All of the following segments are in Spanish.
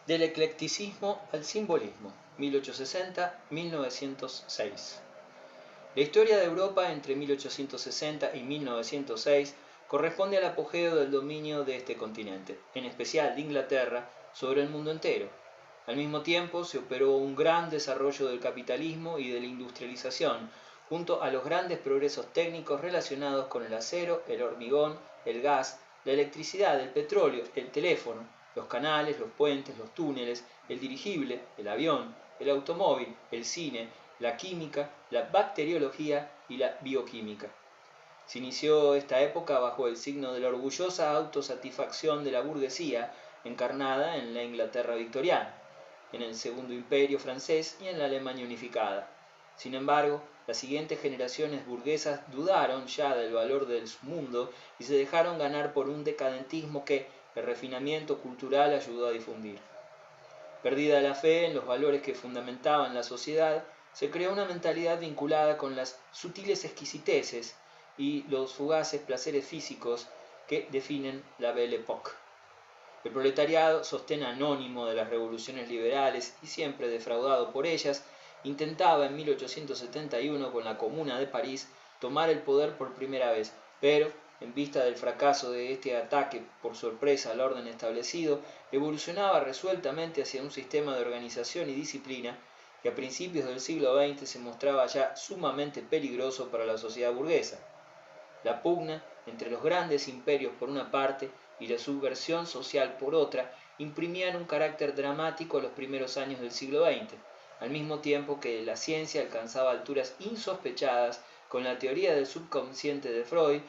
Del eclecticismo al simbolismo, 1860-1906. La historia de Europa entre 1860 y 1906 corresponde al apogeo del dominio de este continente, en especial de Inglaterra, sobre el mundo entero. Al mismo tiempo se operó un gran desarrollo del capitalismo y de la industrialización, junto a los grandes progresos técnicos relacionados con el acero, el hormigón, el gas, la electricidad, el petróleo, el teléfono, los canales, los puentes, los túneles, el dirigible, el avión, el automóvil, el cine, la química, la bacteriología y la bioquímica. Se inició esta época bajo el signo de la orgullosa autosatisfacción de la burguesía encarnada en la Inglaterra victoriana, en el Segundo Imperio francés y en la Alemania unificada. Sin embargo, las siguientes generaciones burguesas dudaron ya del valor del mundo y se dejaron ganar por un decadentismo que el refinamiento cultural ayudó a difundir. Perdida la fe en los valores que fundamentaban la sociedad, se creó una mentalidad vinculada con las sutiles exquisiteces y los fugaces placeres físicos que definen la Belle Époque. El proletariado, sostén anónimo de las revoluciones liberales y siempre defraudado por ellas, intentaba en 1871 con la Comuna de París tomar el poder por primera vez, pero, en vista del fracaso de este ataque por sorpresa al orden establecido, evolucionaba resueltamente hacia un sistema de organización y disciplina que a principios del siglo XX se mostraba ya sumamente peligroso para la sociedad burguesa. La pugna entre los grandes imperios por una parte y la subversión social por otra imprimían un carácter dramático a los primeros años del siglo XX, al mismo tiempo que la ciencia alcanzaba alturas insospechadas con la teoría del subconsciente de Freud,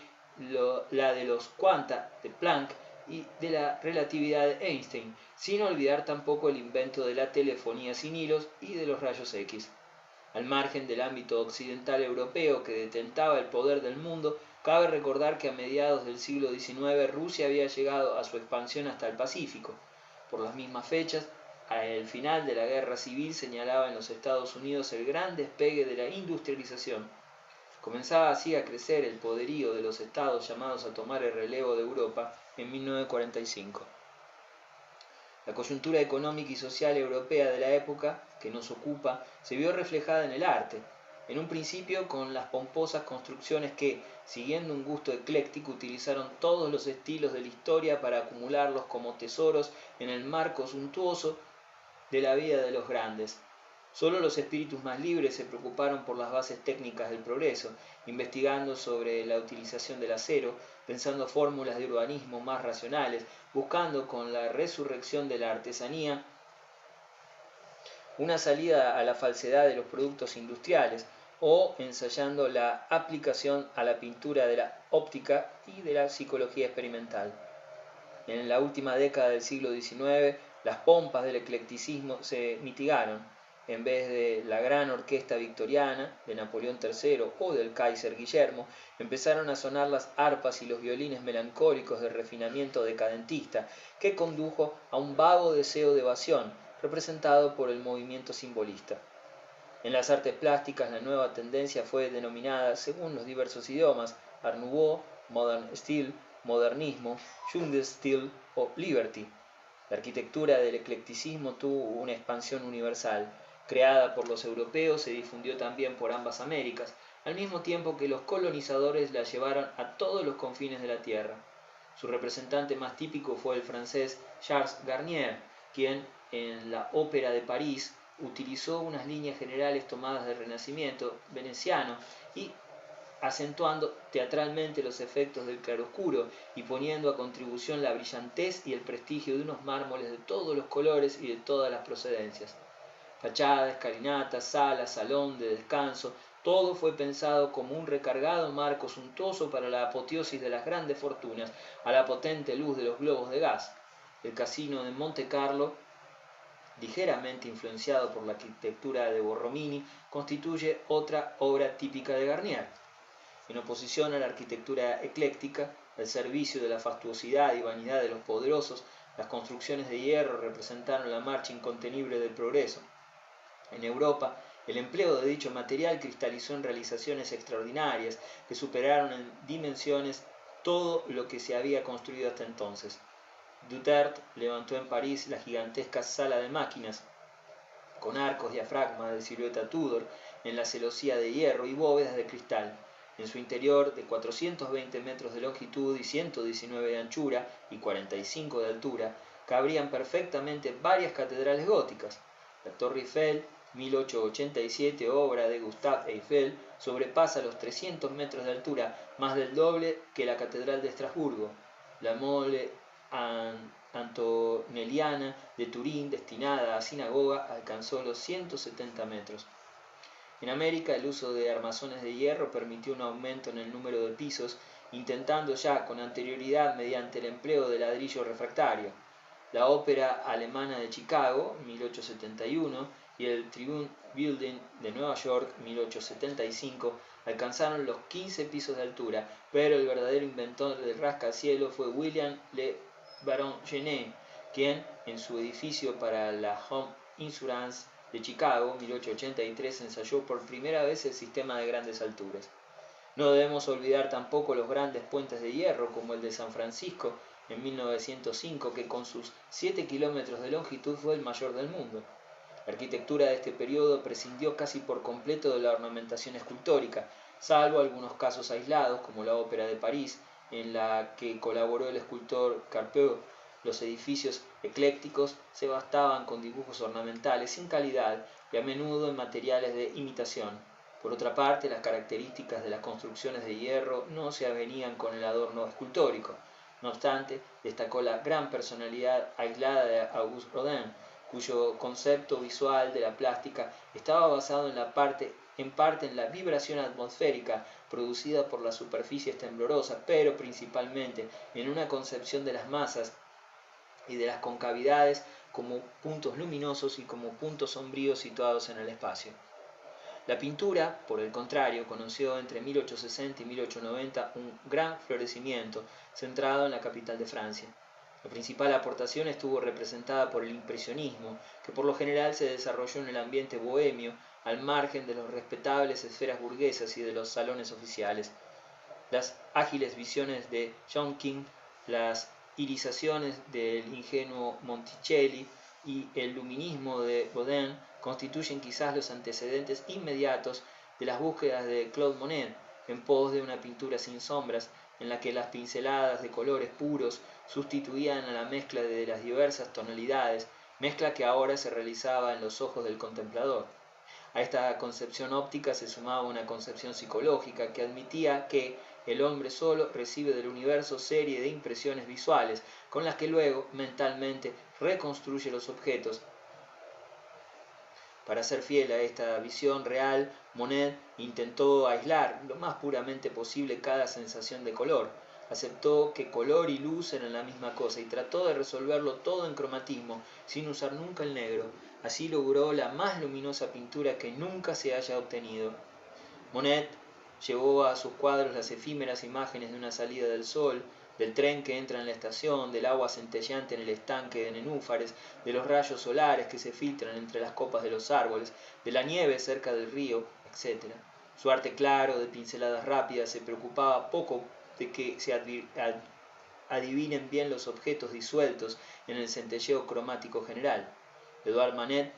la de los quanta de Planck y de la relatividad de Einstein, sin olvidar tampoco el invento de la telefonía sin hilos y de los rayos X. Al margen del ámbito occidental europeo que detentaba el poder del mundo, cabe recordar que a mediados del siglo XIX Rusia había llegado a su expansión hasta el Pacífico. Por las mismas fechas, el final de la guerra civil señalaba en los Estados Unidos el gran despegue de la industrialización. Comenzaba así a crecer el poderío de los estados llamados a tomar el relevo de Europa en 1945. La coyuntura económica y social europea de la época que nos ocupa se vio reflejada en el arte, en un principio con las pomposas construcciones que, siguiendo un gusto ecléctico, utilizaron todos los estilos de la historia para acumularlos como tesoros en el marco suntuoso de la vida de los grandes. Solo los espíritus más libres se preocuparon por las bases técnicas del progreso, investigando sobre la utilización del acero, pensando fórmulas de urbanismo más racionales, buscando con la resurrección de la artesanía una salida a la falsedad de los productos industriales o ensayando la aplicación a la pintura de la óptica y de la psicología experimental. En la última década del siglo XIX, las pompas del eclecticismo se mitigaron. En vez de la gran orquesta victoriana de Napoleón III o del Kaiser Guillermo, empezaron a sonar las arpas y los violines melancólicos de refinamiento decadentista, que condujo a un vago deseo de evasión, representado por el movimiento simbolista. En las artes plásticas, la nueva tendencia fue denominada, según los diversos idiomas, Art Nouveau, Modern Style, Modernismo, Jugendstil o Liberty. La arquitectura del eclecticismo tuvo una expansión universal. Creada por los europeos, se difundió también por ambas Américas, al mismo tiempo que los colonizadores la llevaron a todos los confines de la tierra. Su representante más típico fue el francés Charles Garnier, quien en la Ópera de París utilizó unas líneas generales tomadas del Renacimiento veneciano y acentuando teatralmente los efectos del claroscuro y poniendo a contribución la brillantez y el prestigio de unos mármoles de todos los colores y de todas las procedencias. Fachada, escalinata, sala, salón de descanso, todo fue pensado como un recargado marco suntuoso para la apoteosis de las grandes fortunas, a la potente luz de los globos de gas. El casino de Monte Carlo, ligeramente influenciado por la arquitectura de Borromini, constituye otra obra típica de Garnier. En oposición a la arquitectura ecléctica, al servicio de la fastuosidad y vanidad de los poderosos, las construcciones de hierro representaron la marcha incontenible del progreso. En Europa, el empleo de dicho material cristalizó en realizaciones extraordinarias que superaron en dimensiones todo lo que se había construido hasta entonces. Duterte levantó en París la gigantesca sala de máquinas, con arcos diafragma de silueta Tudor en la celosía de hierro y bóvedas de cristal. En su interior, de 420 metros de longitud y 119 de anchura y 45 de altura, cabrían perfectamente varias catedrales góticas. La Torre Eiffel, 1887, obra de Gustave Eiffel, sobrepasa los 300 metros de altura, más del doble que la Catedral de Estrasburgo. La Mole Antonelliana de Turín, destinada a sinagoga, alcanzó los 170 metros. En América, el uso de armazones de hierro permitió un aumento en el número de pisos, intentando ya con anterioridad mediante el empleo de ladrillo refractario. La Ópera Alemana de Chicago, 1871, y el Tribune Building de Nueva York, 1875, alcanzaron los 15 pisos de altura, pero el verdadero inventor del rascacielos fue William Le Baron Genet, quien, en su edificio para la Home Insurance de Chicago, 1883, ensayó por primera vez el sistema de grandes alturas. No debemos olvidar tampoco los grandes puentes de hierro, como el de San Francisco en 1905, que con sus 7 kilómetros de longitud fue el mayor del mundo. La arquitectura de este periodo prescindió casi por completo de la ornamentación escultórica, salvo algunos casos aislados, como la Ópera de París, en la que colaboró el escultor Carpeaux. Los edificios eclécticos se bastaban con dibujos ornamentales sin calidad y a menudo en materiales de imitación. Por otra parte, las características de las construcciones de hierro no se avenían con el adorno escultórico. No obstante, destacó la gran personalidad aislada de Auguste Rodin, cuyo concepto visual de la plástica estaba basado en parte en la vibración atmosférica producida por las superficies temblorosas, pero principalmente en una concepción de las masas y de las concavidades como puntos luminosos y como puntos sombríos situados en el espacio. La pintura, por el contrario, conoció entre 1860 y 1890 un gran florecimiento centrado en la capital de Francia. La principal aportación estuvo representada por el impresionismo, que por lo general se desarrolló en el ambiente bohemio, al margen de las respetables esferas burguesas y de los salones oficiales. Las ágiles visiones de John King, las irisaciones del ingenuo Monticelli y el luminismo de Rodin constituyen quizás los antecedentes inmediatos de las búsquedas de Claude Monet en pos de una pintura sin sombras, en la que las pinceladas de colores puros sustituían a la mezcla de las diversas tonalidades, mezcla que ahora se realizaba en los ojos del contemplador. A esta concepción óptica se sumaba una concepción psicológica que admitía que el hombre solo recibe del universo serie de impresiones visuales, con las que luego mentalmente reconstruye los objetos. Para ser fiel a esta visión real, Monet intentó aislar lo más puramente posible cada sensación de color. Aceptó que color y luz eran la misma cosa y trató de resolverlo todo en cromatismo, sin usar nunca el negro. Así logró la más luminosa pintura que nunca se haya obtenido. Monet llevó a sus cuadros las efímeras imágenes de una salida del sol, del tren que entra en la estación, del agua centelleante en el estanque de nenúfares, de los rayos solares que se filtran entre las copas de los árboles, de la nieve cerca del río, etc. Su arte claro, de pinceladas rápidas, se preocupaba poco de que se adivinen bien los objetos disueltos en el centelleo cromático general. Edouard Manet,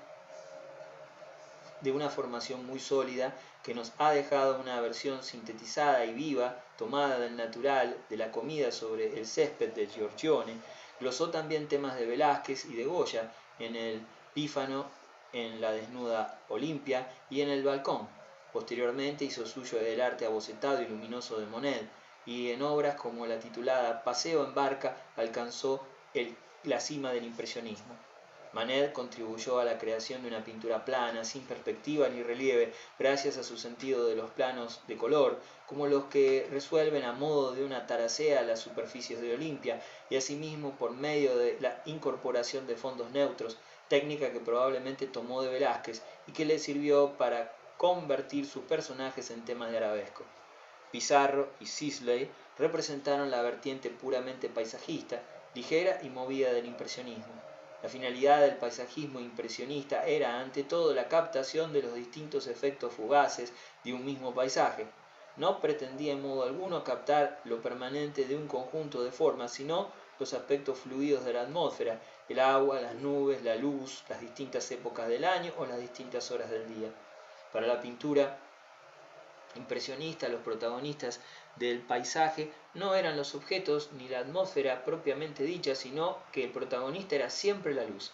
de una formación muy sólida, que nos ha dejado una versión sintetizada y viva, tomada del natural, de la comida sobre el césped de Giorgione, glosó también temas de Velázquez y de Goya en el Pífano, en la desnuda Olimpia y en el Balcón. Posteriormente hizo suyo el arte abocetado y luminoso de Monet, y en obras como la titulada Paseo en barca alcanzó la cima del impresionismo. Manet contribuyó a la creación de una pintura plana, sin perspectiva ni relieve, gracias a su sentido de los planos de color, como los que resuelven a modo de una taracea las superficies de Olimpia, y asimismo por medio de la incorporación de fondos neutros, técnica que probablemente tomó de Velázquez y que le sirvió para convertir sus personajes en temas de arabesco. Pizarro y Sisley representaron la vertiente puramente paisajista, ligera y movida del impresionismo. La finalidad del paisajismo impresionista era ante todo la captación de los distintos efectos fugaces de un mismo paisaje. No pretendía en modo alguno captar lo permanente de un conjunto de formas, sino los aspectos fluidos de la atmósfera, el agua, las nubes, la luz, las distintas épocas del año o las distintas horas del día. Para la pintura impresionista, los protagonistas del paisaje no eran los objetos ni la atmósfera propiamente dicha, sino que el protagonista era siempre la luz.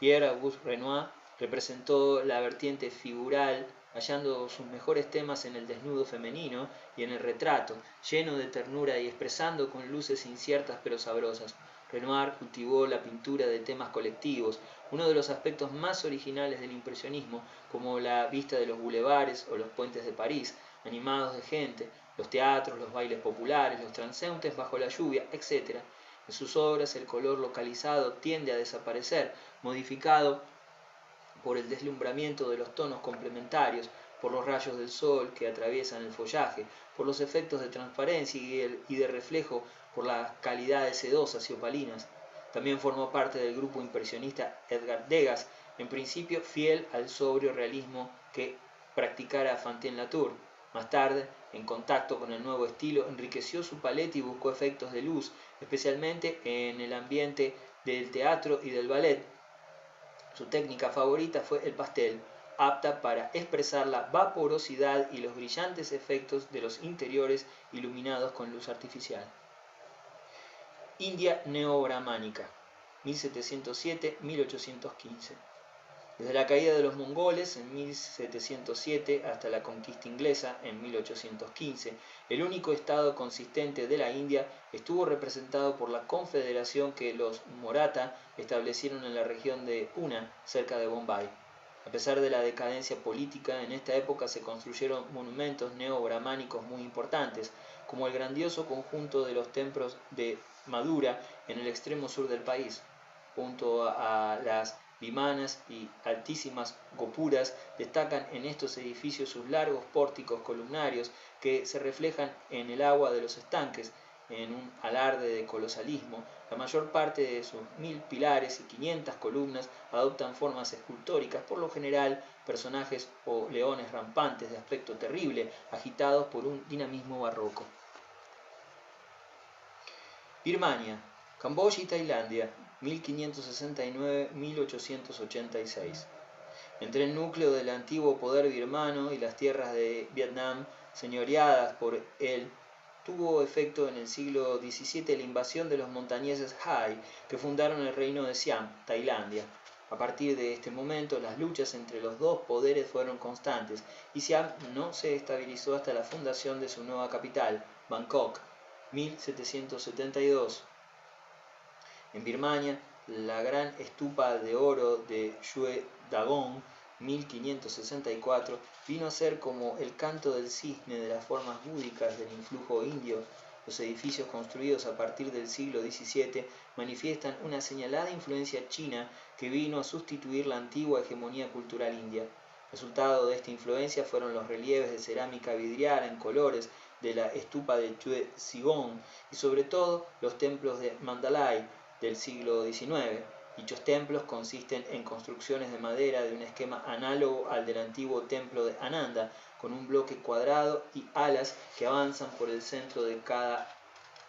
Pierre-Auguste Renoir representó la vertiente figural, hallando sus mejores temas en el desnudo femenino y en el retrato, lleno de ternura y expresando con luces inciertas pero sabrosas. Renoir cultivó la pintura de temas colectivos, uno de los aspectos más originales del impresionismo, como la vista de los bulevares o los puentes de París, animados de gente, los teatros, los bailes populares, los transeúntes bajo la lluvia, etc. En sus obras el color localizado tiende a desaparecer, modificado por el deslumbramiento de los tonos complementarios, por los rayos del sol que atraviesan el follaje, por los efectos de transparencia y de reflejo, por las calidades sedosas y opalinas. También formó parte del grupo impresionista Edgar Degas, en principio fiel al sobrio realismo que practicara Fontaine-Latour. Más tarde, en contacto con el nuevo estilo, enriqueció su paleta y buscó efectos de luz, especialmente en el ambiente del teatro y del ballet. Su técnica favorita fue el pastel, apta para expresar la vaporosidad y los brillantes efectos de los interiores iluminados con luz artificial. India neobrahmánica, 1707-1815. Desde la caída de los mongoles en 1707 hasta la conquista inglesa en 1815, el único estado consistente de la India estuvo representado por la confederación que los Maratha establecieron en la región de Una, cerca de Bombay. A pesar de la decadencia política, en esta época se construyeron monumentos neobrahmánicos muy importantes, como el grandioso conjunto de los templos de Madura en el extremo sur del país. Junto a las vimanas y altísimas gopuras, destacan en estos edificios sus largos pórticos columnarios que se reflejan en el agua de los estanques, en un alarde de colosalismo. La mayor parte de sus 1000 pilares y 500 columnas adoptan formas escultóricas, por lo general personajes o leones rampantes de aspecto terrible, agitados por un dinamismo barroco. Birmania, Camboya y Tailandia, 1569-1886. Entre el núcleo del antiguo poder birmano y las tierras de Vietnam, señoreadas por él, tuvo efecto en el siglo XVII la invasión de los montañeses Hai, que fundaron el reino de Siam, Tailandia. A partir de este momento, las luchas entre los dos poderes fueron constantes, y Siam no se estabilizó hasta la fundación de su nueva capital, Bangkok, 1772. En Birmania, la gran estupa de oro de Shwe Dagon, 1564, vino a ser como el canto del cisne de las formas búdicas del influjo indio. Los edificios construidos a partir del siglo XVII manifiestan una señalada influencia china que vino a sustituir la antigua hegemonía cultural india. Resultado de esta influencia fueron los relieves de cerámica vidriada en colores de la estupa de Chue Sigong y sobre todo los templos de Mandalay del siglo XIX. Dichos templos consisten en construcciones de madera de un esquema análogo al del antiguo templo de Ananda, con un bloque cuadrado y alas que avanzan por el centro de cada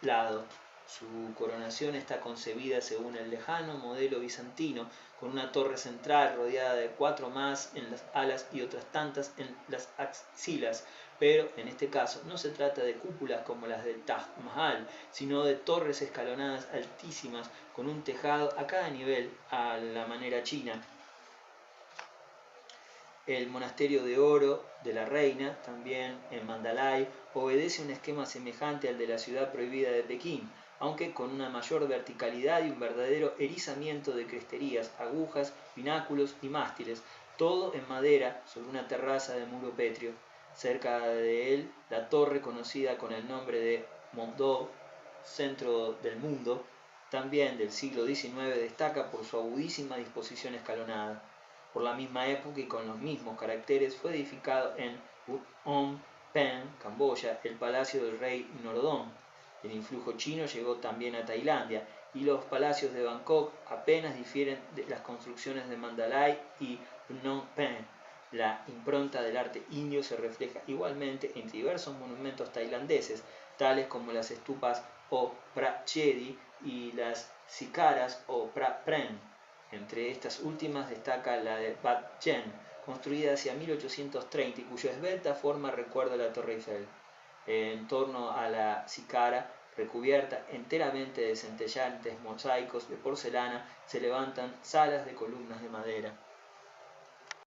lado. Su coronación está concebida según el lejano modelo bizantino, con una torre central rodeada de 4 más en las alas y otras tantas en las axilas, pero en este caso no se trata de cúpulas como las del Taj Mahal, sino de torres escalonadas altísimas con un tejado a cada nivel a la manera china. El monasterio de oro de la reina, también en Mandalay, obedece un esquema semejante al de la ciudad prohibida de Pekín, aunque con una mayor verticalidad y un verdadero erizamiento de cresterías, agujas, pináculos y mástiles, todo en madera sobre una terraza de muro pétreo. Cerca de él, la torre conocida con el nombre de Mont d'Or, centro del mundo, también del siglo XIX, destaca por su agudísima disposición escalonada. Por la misma época y con los mismos caracteres fue edificado en Phnom Penh, Camboya, el palacio del rey Norodom. El influjo chino llegó también a Tailandia, y los palacios de Bangkok apenas difieren de las construcciones de Mandalay y Phnom Penh. La impronta del arte indio se refleja igualmente en diversos monumentos tailandeses, tales como las estupas o Pračedi y las Sicaras o Prapren. Entre estas últimas destaca la de Bat Jen, construida hacia 1830 y cuya esbelta forma recuerda a la Torre Eiffel. En torno a la Sicara, recubierta enteramente de centellantes mosaicos de porcelana, se levantan salas de columnas de madera.